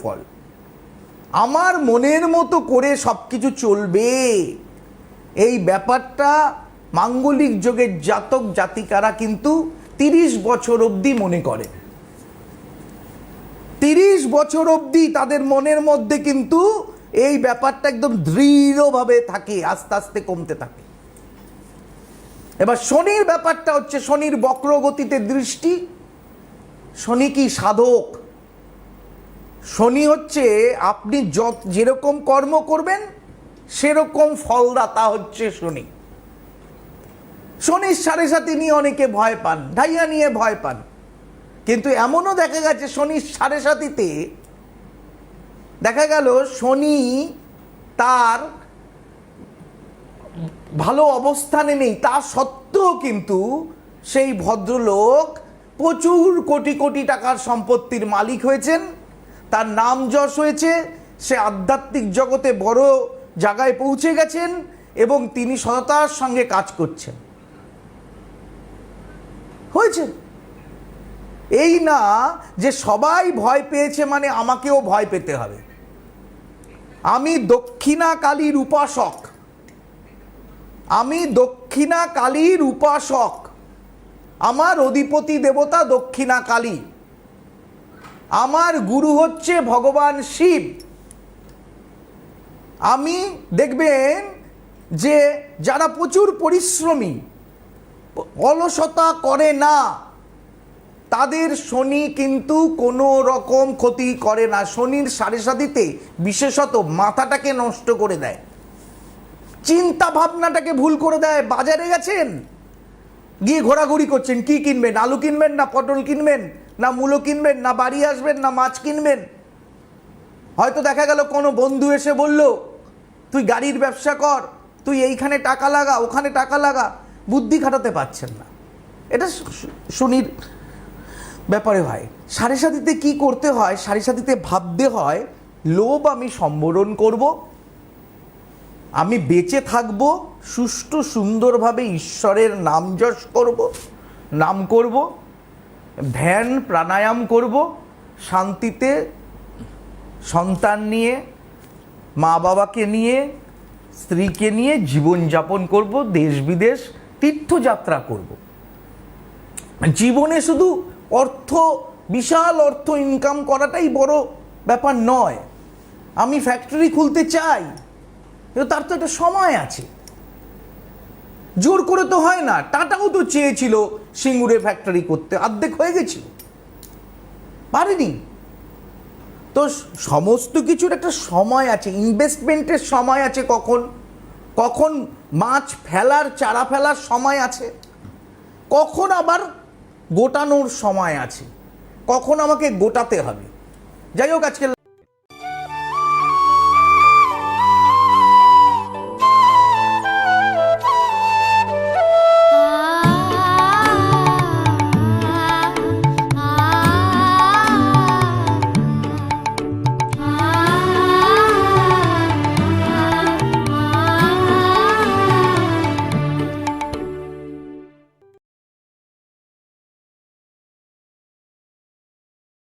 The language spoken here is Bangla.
ফল। আমার মনের মতো করে সবকিছু চলবে এই ব্যাপারটা মাঙ্গলিক যোগের জাতক জাতিকারা কিন্তু 30 বছর অবধি মনে করে। 30 বছর অবধি তাদের মনের মধ্যে কিন্তু এই ব্যাপারটা একদম দৃঢ়ভাবে থাকে, আস্তে আস্তে কমতে থাকে। এবার শনির ব্যাপারটা হচ্ছে, শনির বক্রগতিতে দৃষ্টি। শনি কি সাধক। শনি হচ্ছে আপনি যেরকম কর্ম করবেন সেরকম ফলদাতা হচ্ছে শনি। শনির 7.5 নিয়ে অনেকে ভয় পান, ঢাইয়া নিয়ে ভয় পান, কিন্তু এমনও দেখা গেছে শনির 7.5-তে দেখা গেল শনি তার ভালো অবস্থানে নেই, তা সত্ত্বেও কিন্তু সেই ভদ্রলোক প্রচুর কোটি কোটি টাকার সম্পত্তির মালিক হয়েছেন, তার নাম যশ হয়েছে, সে আধ্যাত্মিক জগতে বড় জায়গায় পৌঁছে গেছেন এবং তিনি সততার সঙ্গে কাজ করছেন। হয়েছে এই না যে সবাই ভয় পেয়েছে মানে আমাকেও ভয় পেতে হবে। আমি দক্ষিণা কালীর উপাসক, আমি দক্ষিণা কালীর উপাসক, আমার অধিপতি দেবতা দক্ষিণা কালী, আমার গুরু হচ্ছে ভগবান শিব। আমি দেখবেন যে যারা প্রচুর পরিশ্রমী, অলসতা করে না, তাদের শনি কিন্তু কোনো রকম ক্ষতি করে না। শনির 7.5-তে বিশেষত মাথাটাকে নষ্ট করে দেয়, চিন্তা ভাবনাটাকে ভুল করে দেয়। বাজারে গেছেন, গিয়ে ঘোরাঘুরি করছেন, কি কিনবেন? আলু কিনবেন না পটল কিনবেন, না মূলো কিনবেন, না বাড়ি আসবেন, না মাছ কিনবেন? হয়তো দেখা গেল কোনো বন্ধু এসে বলল তুই গাড়ির ব্যবসা কর, তুই এইখানে টাকা লাগা, ওখানে টাকা লাগা, বুদ্ধি খাটাতে পারছেন না। এটা শনির ব্যাপারে হয়। 7.5-তে কি করতে হয়? 7.5-তে ভাবতে হয় লোভ আমি সম্বরণ করব, আমি বেঁচে থাকব, সুষ্ঠু সুন্দরভাবে ঈশ্বরের নাম যশ করব, নাম করব, ধ্যান প্রাণায়াম করব, শান্তিতে সন্তান নিয়ে, মা বাবাকে নিয়ে, স্ত্রীকে নিয়ে জীবনযাপন করব, দেশ বিদেশ তীর্থযাত্রা করব। জীবনে শুধু অর্থ, বিশাল অর্থ ইনকাম করাটাই বড় ব্যাপার নয়। আমি ফ্যাক্টরি খুলতে চাই, কিন্তু তার তো একটা সময় আছে, জোর করে তো হয় না। টাটাও তো চেয়েছিল সিঙ্গুরে ফ্যাক্টরি করতে, অর্ধেক হয়ে গেছিল, পারেনি। তো সমস্ত কিছুর একটা সময় আছে, ইনভেস্টমেন্টের সময় আছে, কখন কখন মাছ ফেলার, চারা ফেলার সময় আছে, কখন আবার গোটানোর সময় আছে, কখন আমাকে গোটাতে হবে। যাই হোক, আজকে